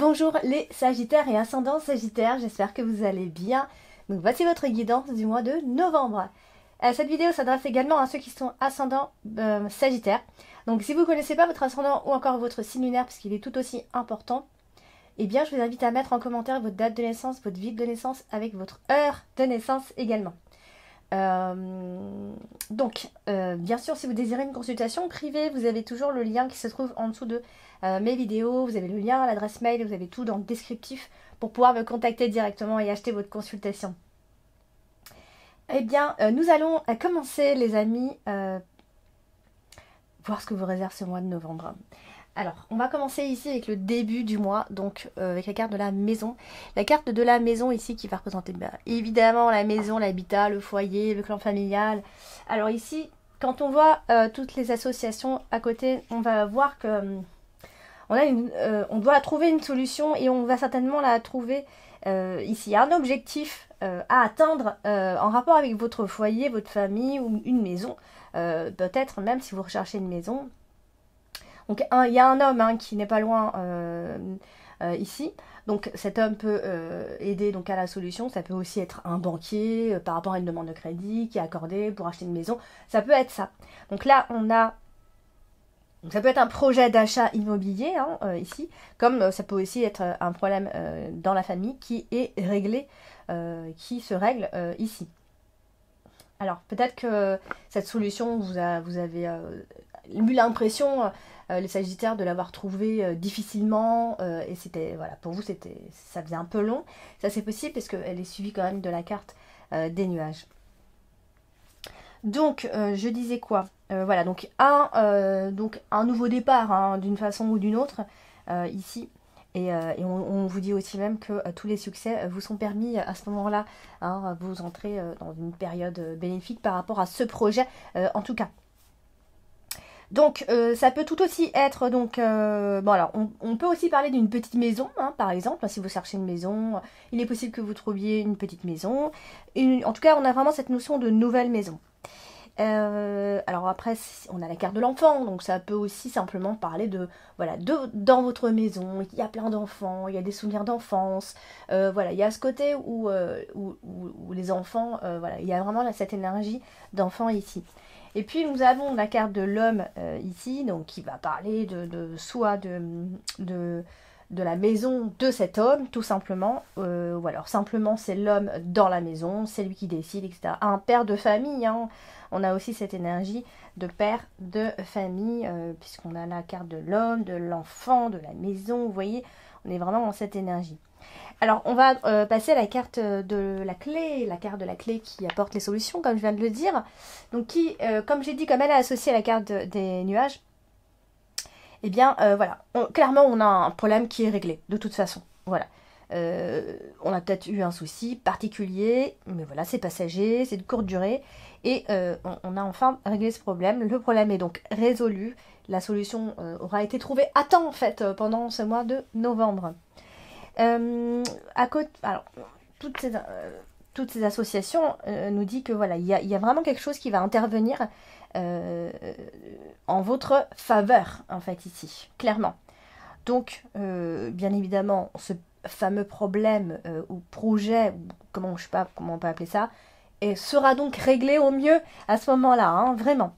Bonjour les Sagittaires et ascendants Sagittaires, j'espère que vous allez bien. Donc voici votre guidance du mois de novembre. Cette vidéo s'adresse également à ceux qui sont ascendants Sagittaires. Donc si vous ne connaissez pas votre ascendant ou encore votre signe lunaire, parce qu'il est tout aussi important, eh bien je vous invite à mettre en commentaire votre date de naissance, votre ville de naissance avec votre heure de naissance également. Bien sûr, si vous désirez une consultation privée, vous avez toujours le lien qui se trouve en dessous de mes vidéos. Vous avez le lien, l'adresse mail, vous avez tout dans le descriptif pour pouvoir me contacter directement et acheter votre consultation. Eh bien, nous allons commencer, les amis, voir ce que vous réserve ce mois de novembre. Alors, on va commencer ici avec le début du mois, donc avec la carte de la maison. La carte de la maison ici qui va représenter évidemment la maison, l'habitat, le foyer, le clan familial. Alors ici, quand on voit toutes les associations à côté, on va voir que on doit trouver une solution et on va certainement la trouver ici. Il y a un objectif à atteindre en rapport avec votre foyer, votre famille ou une maison. Peut-être même si vous recherchez une maison. Donc il y a un homme qui n'est pas loin ici. Donc cet homme peut aider donc à la solution. Ça peut aussi être un banquier par rapport à une demande de crédit qui est accordée pour acheter une maison. Ça peut être ça. Donc là on a... Donc ça peut être un projet d'achat immobilier ici. Comme ça peut aussi être un problème dans la famille qui est réglé, qui se règle ici. Alors peut-être que cette solution vous avez eu l'impression... les Sagittaires de l'avoir trouvé difficilement et c'était voilà, pour vous ça faisait un peu long. Ça c'est possible parce qu'elle est suivie quand même de la carte des nuages. Donc je disais quoi, voilà, donc un nouveau départ d'une façon ou d'une autre ici. Et on vous dit aussi même que tous les succès vous sont permis à ce moment-là. Vous entrez dans une période bénéfique par rapport à ce projet en tout cas. Donc ça peut tout aussi être bon alors on peut aussi parler d'une petite maison par exemple, si vous cherchez une maison, il est possible que vous trouviez une petite maison. En tout cas on a vraiment cette notion de nouvelle maison. Alors après on a la carte de l'enfant, donc ça peut aussi simplement parler de voilà dans votre maison, il y a plein d'enfants, il y a des souvenirs d'enfance, voilà, il y a ce côté où les enfants, voilà, il y a vraiment cette énergie d'enfant ici. Et puis nous avons la carte de l'homme ici, donc qui va parler soit de la maison de cet homme, tout simplement, ou alors simplement c'est l'homme dans la maison, c'est lui qui décide, etc. Un père de famille, on a aussi cette énergie de père de famille, puisqu'on a la carte de l'homme, de l'enfant, de la maison, vous voyez, on est vraiment dans cette énergie. Alors, on va passer à la carte de la clé, la carte de la clé qui apporte les solutions, comme je viens de le dire. Donc, qui, comme j'ai dit, comme elle est associée à la carte des nuages, eh bien, voilà, clairement, on a un problème qui est réglé, de toute façon. Voilà. On a peut-être eu un souci particulier, mais voilà, c'est passager, c'est de courte durée, et on a enfin réglé ce problème. Le problème est donc résolu. La solution aura été trouvée à temps, en fait, pendant ce mois de novembre. À côté, alors, toutes ces associations nous disent que voilà, il y a vraiment quelque chose qui va intervenir en votre faveur, en fait, ici, clairement. Donc, bien évidemment, ce fameux problème ou projet, comment, je sais pas comment on peut appeler ça, sera donc réglé au mieux à ce moment-là, vraiment.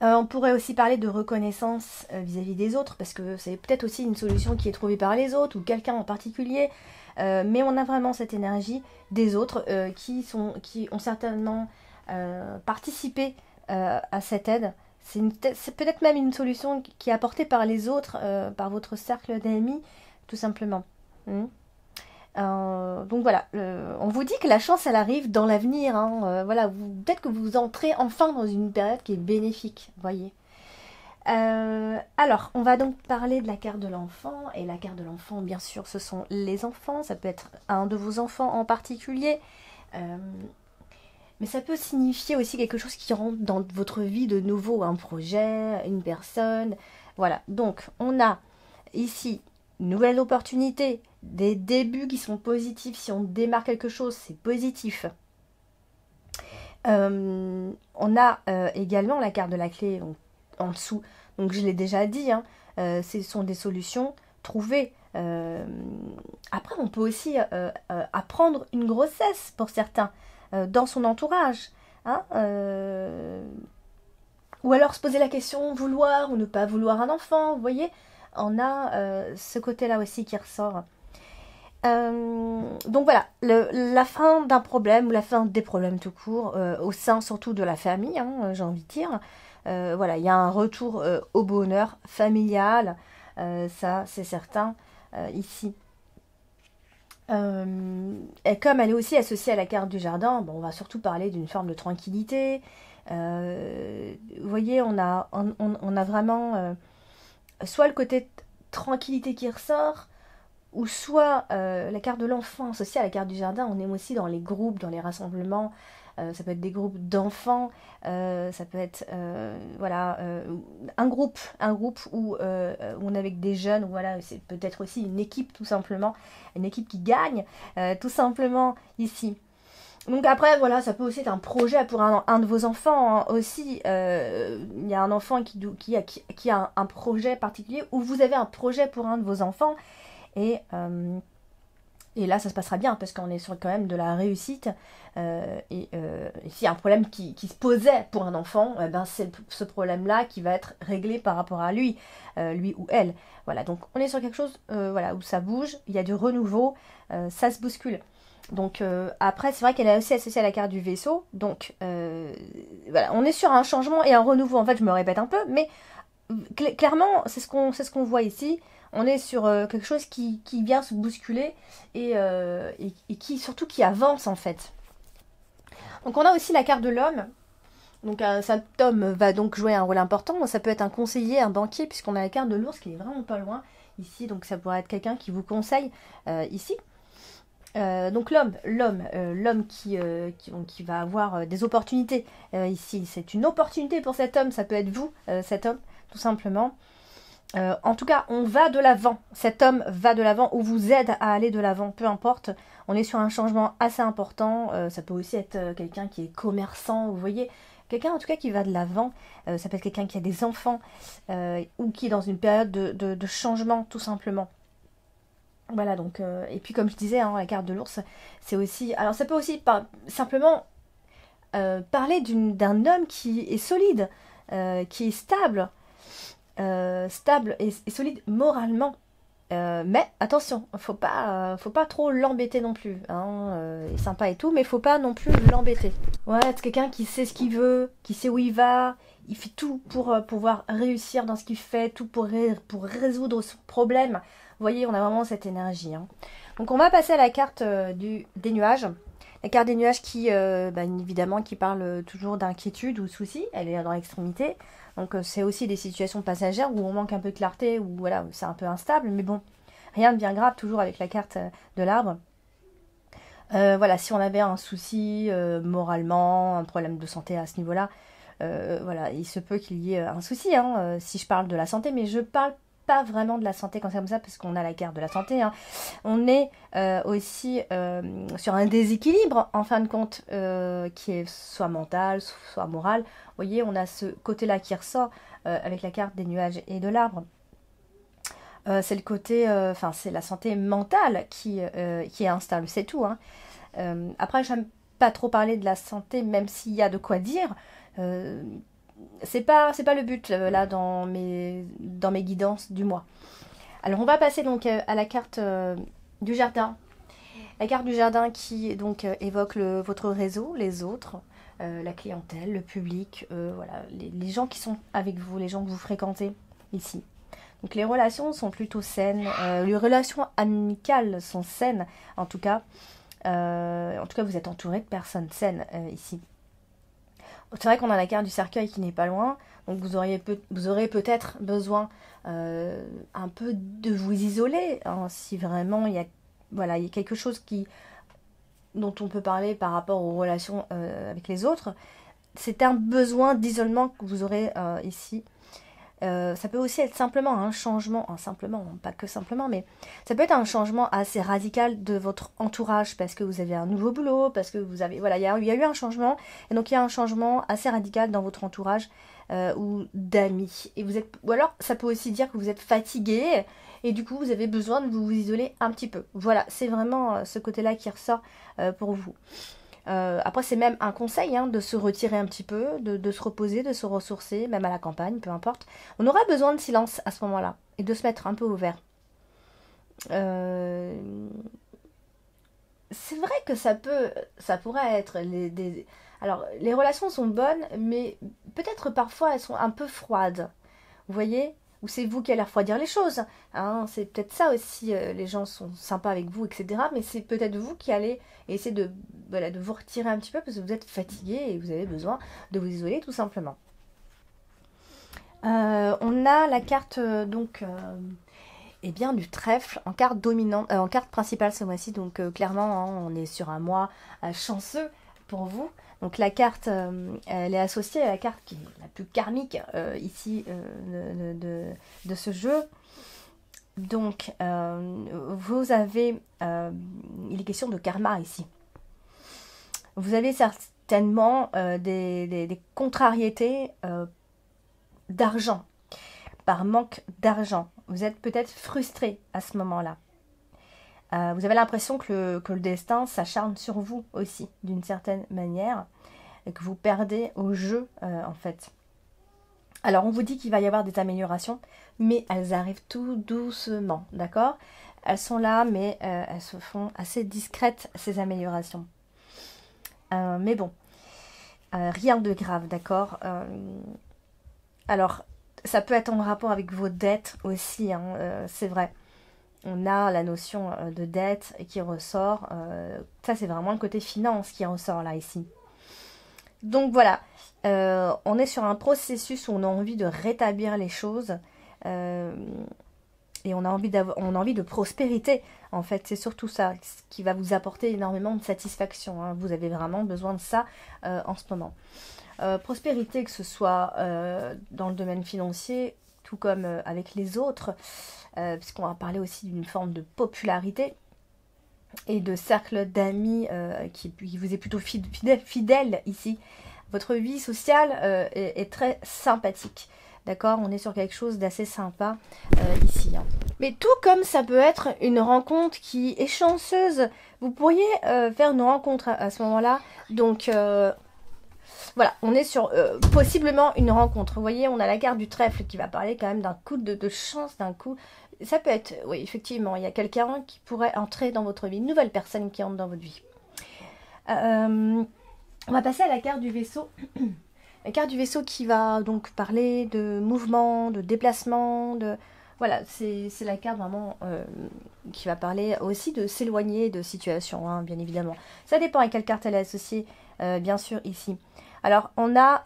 On pourrait aussi parler de reconnaissance vis-à-vis des autres, parce que c'est peut-être aussi une solution qui est trouvée par les autres, ou quelqu'un en particulier, mais on a vraiment cette énergie des autres qui ont certainement participé à cette aide. C'est peut-être même une solution qui est apportée par les autres, par votre cercle d'amis, tout simplement. Donc voilà, on vous dit que la chance elle arrive dans l'avenir, voilà, peut-être que vous entrez enfin dans une période qui est bénéfique, voyez. Alors, on va donc parler de la carte de l'enfant, et la carte de l'enfant, bien sûr, ce sont les enfants, ça peut être un de vos enfants en particulier, mais ça peut signifier aussi quelque chose qui rentre dans votre vie de nouveau, un projet, une personne, voilà. Donc, on a ici une nouvelle opportunité, des débuts qui sont positifs. Si on démarre quelque chose, c'est positif. On a également la carte de la clé en dessous. Donc je l'ai déjà dit, ce sont des solutions trouvées Après, on peut aussi apprendre une grossesse pour certains dans son entourage. Hein, ou alors se poser la question vouloir ou ne pas vouloir un enfant. Vous voyez, on a ce côté-là aussi qui ressort. Donc voilà, la fin d'un problème ou la fin des problèmes tout court, au sein surtout de la famille, hein, j'ai envie de dire. Voilà, il y a un retour au bonheur familial, ça c'est certain ici. Et comme elle est aussi associée à la carte du jardin, bon, on va surtout parler d'une forme de tranquillité. Vous voyez, on a vraiment soit le côté tranquillité qui ressort, ou soit la carte de l'enfant associée à la carte du jardin. On est aussi dans les groupes, dans les rassemblements. Ça peut être des groupes d'enfants, ça peut être voilà, un groupe où on est avec des jeunes, ou voilà, c'est peut-être aussi une équipe tout simplement, une équipe qui gagne tout simplement ici. Donc après, voilà, ça peut aussi être un projet pour un de vos enfants hein, aussi. Il y a un enfant qui a un projet particulier, ou vous avez un projet pour un de vos enfants, et, euh, et là, ça se passera bien, parce qu'on est sur quand même de la réussite. Et s'il y a un problème qui se posait pour un enfant, ben c'est ce problème-là qui va être réglé par rapport à lui, lui ou elle. Voilà, donc on est sur quelque chose voilà, où ça bouge, il y a du renouveau, ça se bouscule. Donc après, c'est vrai qu'elle est aussi associée à la carte du vaisseau. Donc voilà, on est sur un changement et un renouveau. En fait, je me répète un peu, mais clairement, c'est ce qu'on voit ici. On est sur quelque chose qui vient se bousculer et qui surtout qui avance en fait. Donc on a aussi la carte de l'homme. Donc cet homme va donc jouer un rôle important. Ça peut être un conseiller, un banquier, puisqu'on a la carte de l'ours qui est vraiment pas loin ici. Donc ça pourrait être quelqu'un qui vous conseille ici. Donc l'homme qui va avoir des opportunités ici. C'est une opportunité pour cet homme. Ça peut être vous, cet homme, tout simplement. En tout cas, on va de l'avant. Cet homme va de l'avant ou vous aide à aller de l'avant, peu importe. On est sur un changement assez important. Ça peut aussi être quelqu'un qui est commerçant, vous voyez. Quelqu'un en tout cas qui va de l'avant. Ça peut être quelqu'un qui a des enfants ou qui est dans une période de changement, tout simplement. Voilà, donc, et puis comme je disais, hein, la carte de l'ours, c'est aussi... Alors ça peut aussi simplement parler d'un homme qui est solide, qui est stable et solide moralement. Mais attention, faut pas trop l'embêter non plus. Hein, il est sympa et tout, mais faut pas non plus l'embêter. Ouais, c'est quelqu'un qui sait ce qu'il veut, qui sait où il va. Il fait tout pour pouvoir réussir dans ce qu'il fait, tout pour résoudre son problème. Vous voyez, on a vraiment cette énergie. Hein. Donc on va passer à la carte des nuages. La carte des nuages qui, évidemment, qui parle toujours d'inquiétude ou de soucis. Elle est dans l'extrémité. Donc c'est aussi des situations passagères où on manque un peu de clarté, où voilà, c'est un peu instable. Mais bon, rien de bien grave, toujours avec la carte de l'arbre. Voilà, si on avait un souci moralement, un problème de santé à ce niveau-là, voilà, il se peut qu'il y ait un souci, hein, si je parle de la santé, mais je parle pas vraiment de la santé comme ça, parce qu'on a la carte de la santé. Hein. On est aussi sur un déséquilibre, en fin de compte, qui est soit mental, soit moral. Vous voyez, on a ce côté-là qui ressort avec la carte des nuages et de l'arbre. C'est le côté, c'est la santé mentale qui est instable, c'est tout. Hein. Après, j'aime pas trop parler de la santé, même s'il y a de quoi dire. C'est pas le but là dans mes guidances du mois. Alors on va passer donc à la carte du jardin. La carte du jardin qui donc évoque votre réseau, les autres, la clientèle, le public, voilà, les gens qui sont avec vous, les gens que vous fréquentez ici. Donc les relations sont plutôt saines, les relations amicales sont saines en tout cas. Vous êtes entouré de personnes saines ici. C'est vrai qu'on a la carte du cercueil qui n'est pas loin, donc vous aurez peut-être besoin un peu de vous isoler, hein, si vraiment il y a quelque chose dont on peut parler par rapport aux relations avec les autres. C'est un besoin d'isolement que vous aurez ici. Ça peut aussi être simplement un changement, pas que simplement, mais ça peut être un changement assez radical de votre entourage parce que vous avez un nouveau boulot, parce que vous avez, voilà, il y a eu un changement, et donc il y a un changement assez radical dans votre entourage ou d'amis. Ou alors ça peut aussi dire que vous êtes fatigué et du coup vous avez besoin de vous isoler un petit peu. Voilà, c'est vraiment ce côté-là qui ressort pour vous. Après c'est même un conseil de se retirer un petit peu, de se reposer, de se ressourcer, même à la campagne, peu importe. On aura besoin de silence à ce moment-là et de se mettre un peu au vert. C'est vrai que ça pourrait être alors les relations sont bonnes, mais peut-être parfois elles sont un peu froides. Vous voyez? Ou c'est vous qui allez refroidir les choses. C'est peut-être ça aussi, les gens sont sympas avec vous, etc. Mais c'est peut-être vous qui allez essayer de vous retirer un petit peu parce que vous êtes fatigué et vous avez besoin de vous isoler tout simplement. On a la carte eh bien, du trèfle en carte dominante, en carte principale ce mois-ci. Donc clairement, on est sur un mois chanceux pour vous. Donc la carte, elle est associée à la carte qui est la plus karmique ici de ce jeu. Donc vous avez, il est question de karma ici. Vous avez certainement des contrariétés d'argent, par manque d'argent. Vous êtes peut-être frustré à ce moment-là. Vous avez l'impression que le destin s'acharne sur vous aussi, d'une certaine manière, et que vous perdez au jeu, en fait. Alors, on vous dit qu'il va y avoir des améliorations, mais elles arrivent tout doucement, d'accord? Elles sont là, mais elles se font assez discrètes, ces améliorations. Mais bon, rien de grave, d'accord? Alors, ça peut être en rapport avec vos dettes aussi, c'est vrai. On a la notion de dette qui ressort. Ça, c'est vraiment le côté finance qui ressort là, ici. Donc voilà, on est sur un processus où on a envie de rétablir les choses. Et on a envie de prospérité, en fait. C'est surtout ça, ce qui va vous apporter énormément de satisfaction. Vous avez vraiment besoin de ça en ce moment. Prospérité, que ce soit dans le domaine financier, tout comme avec les autres, puisqu'on va parler aussi d'une forme de popularité et de cercle d'amis qui vous est plutôt fidèle ici. Votre vie sociale est très sympathique. D'accord? On est sur quelque chose d'assez sympa ici. Mais tout comme ça peut être une rencontre qui est chanceuse, vous pourriez faire une rencontre à ce moment-là. Donc voilà, on est sur possiblement une rencontre. Vous voyez, on a la carte du trèfle qui va parler quand même d'un coup de chance, d'un coup. Ça peut être, oui, effectivement, il y a quelqu'un qui pourrait entrer dans votre vie, une nouvelle personne qui entre dans votre vie. On va passer à la carte du vaisseau. La carte du vaisseau qui va donc parler de mouvement, de déplacement, de... Voilà, c'est la carte vraiment qui va parler aussi de s'éloigner de situations, bien évidemment. Ça dépend à quelle carte elle est associée, bien sûr, ici. Alors, on a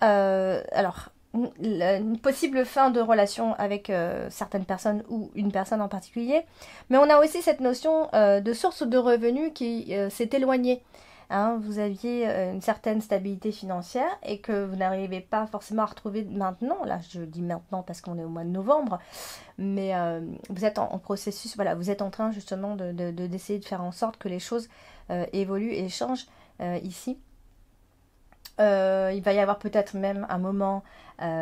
une possible fin de relation avec certaines personnes ou une personne en particulier, mais on a aussi cette notion de source de revenus qui s'est éloignée. Vous aviez une certaine stabilité financière et que vous n'arrivez pas forcément à retrouver maintenant. Là, je dis maintenant parce qu'on est au mois de novembre, mais vous êtes en processus, voilà, vous êtes en train justement d'essayer de faire en sorte que les choses évoluent et changent ici. Il va y avoir peut-être même un moment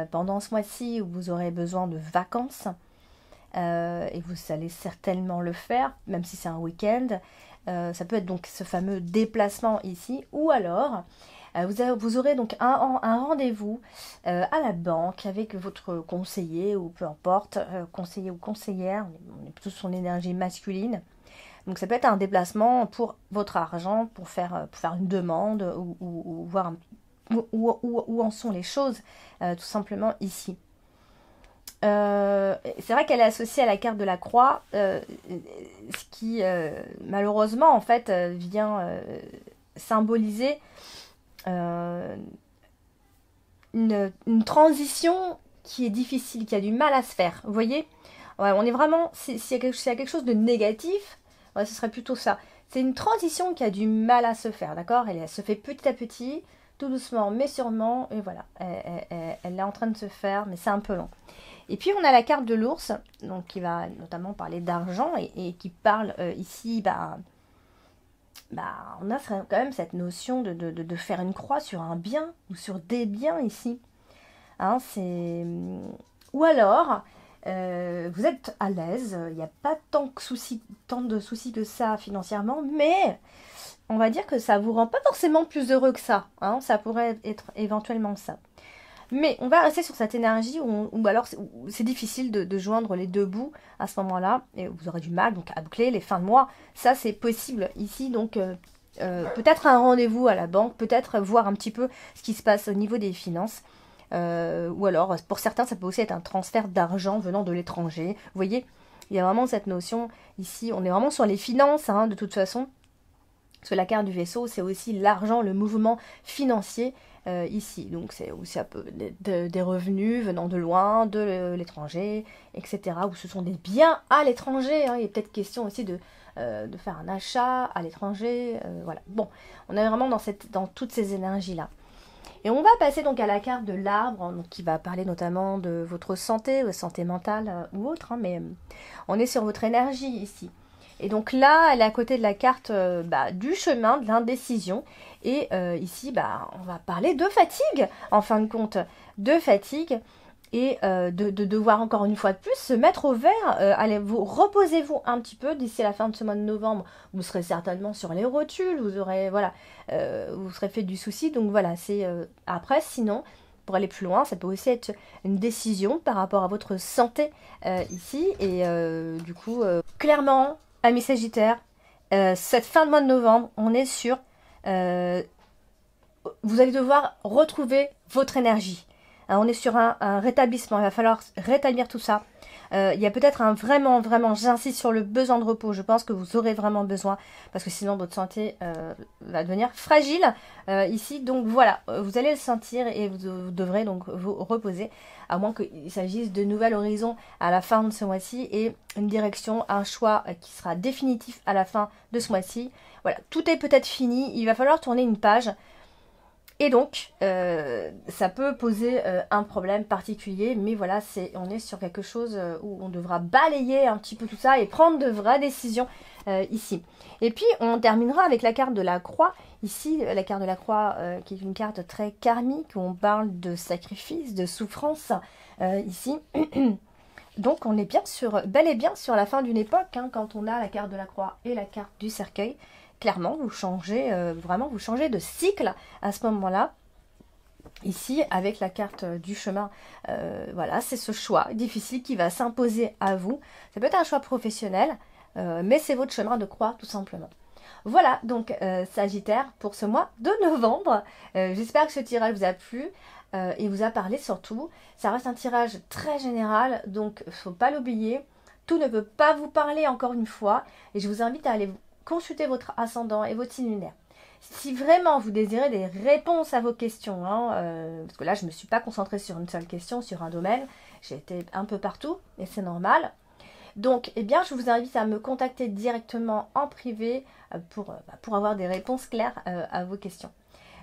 pendant ce mois-ci où vous aurez besoin de vacances et vous allez certainement le faire, même si c'est un week-end. Ça peut être donc ce fameux déplacement ici, ou alors vous aurez donc un rendez-vous à la banque avec votre conseiller ou peu importe, conseiller ou conseillère, on est plutôt sur l'énergie masculine. Donc ça peut être un déplacement pour votre argent, pour faire une demande ou voir où en sont les choses, tout simplement ici. C'est vrai qu'elle est associée à la carte de la croix, ce qui malheureusement en fait vient symboliser une transition qui est difficile, qui a du mal à se faire. Vous voyez, ouais, on est vraiment, s'il y a quelque chose de négatif, ouais, ce serait plutôt ça. C'est une transition qui a du mal à se faire, d'accord? Elle se fait petit à petit, tout doucement, mais sûrement, et voilà, elle est en train de se faire, mais c'est un peu long. Et puis on a la carte de l'ours, donc qui va notamment parler d'argent et qui parle ici, on a quand même cette notion de faire une croix sur un bien ou sur des biens ici. Ou alors, vous êtes à l'aise, il n'y a pas tant de soucis que ça financièrement, mais on va dire que ça vous rend pas forcément plus heureux que ça, hein, ça pourrait être éventuellement ça. Mais on va rester sur cette énergie où alors c'est difficile de joindre les deux bouts à ce moment-là, et vous aurez du mal donc à boucler les fins de mois, ça c'est possible ici, donc peut-être un rendez-vous à la banque, peut-être voir un petit peu ce qui se passe au niveau des finances. Ou alors, pour certains, ça peut aussi être un transfert d'argent venant de l'étranger. Vous voyez, il y a vraiment cette notion ici. On est vraiment sur les finances, hein, de toute façon. Parce que la carte du vaisseau, c'est aussi l'argent, le mouvement financier ici. Donc, c'est aussi un peu des revenus venant de loin, de l'étranger, etc. Ou ce sont des biens à l'étranger. Hein. Il est peut-être question aussi de faire un achat à l'étranger. Voilà. Bon, on est vraiment dans toutes ces énergies-là. Et on va passer donc à la carte de l'arbre, donc qui va parler notamment de votre santé, santé mentale ou autre, hein, mais on est sur votre énergie ici. Et donc là, elle est à côté de la carte du chemin, de l'indécision. Et ici, on va parler de fatigue, en fin de compte, de fatigue. Et de devoir encore une fois de plus se mettre au vert. Allez, reposez-vous un petit peu d'ici la fin de ce mois de novembre. Vous serez certainement sur les rotules, vous aurez vous serez fait du souci. Donc voilà, c'est après sinon pour aller plus loin, ça peut aussi être une décision par rapport à votre santé ici. Et du coup, clairement, amis Sagittaires, cette fin de mois de novembre, on est sur vous allez devoir retrouver votre énergie. On est sur un rétablissement, il va falloir rétablir tout ça. Il y a peut-être vraiment, j'insiste sur le besoin de repos. Je pense que vous aurez vraiment besoin parce que sinon votre santé va devenir fragile ici. Donc voilà, vous allez le sentir et vous devrez donc vous reposer à moins qu'il s'agisse de nouvel horizon à la fin de ce mois-ci et une direction, un choix qui sera définitif à la fin de ce mois-ci. Voilà, tout est peut-être fini, il va falloir tourner une page. Et donc, ça peut poser un problème particulier, mais voilà, on est sur quelque chose où on devra balayer un petit peu tout ça et prendre de vraies décisions ici. Et puis, on terminera avec la carte de la croix. Ici, la carte de la croix, qui est une carte très karmique, où on parle de sacrifice, de souffrance, ici. Donc, on est bien bel et bien sur la fin d'une époque, hein, quand on a la carte de la croix et la carte du cercueil. Clairement, vous changez de cycle à ce moment-là. Ici, avec la carte du chemin, voilà, c'est ce choix difficile qui va s'imposer à vous. Ça peut être un choix professionnel, mais c'est votre chemin de croix, tout simplement. Voilà, donc, Sagittaire, pour ce mois de novembre. J'espère que ce tirage vous a plu et vous a parlé surtout. Ça reste un tirage très général, donc il ne faut pas l'oublier. Tout ne peut pas vous parler encore une fois. Et je vous invite à aller consultez votre ascendant et votre signe lunaire. Si vraiment vous désirez des réponses à vos questions, parce que là je ne me suis pas concentrée sur une seule question, sur un domaine, j'ai été un peu partout et c'est normal. Donc eh bien je vous invite à me contacter directement en privé pour avoir des réponses claires à vos questions.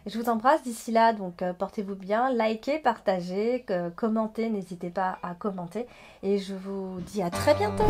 Je vous embrasse d'ici là, donc portez-vous bien, likez, partagez, commentez, n'hésitez pas à commenter et je vous dis à très bientôt.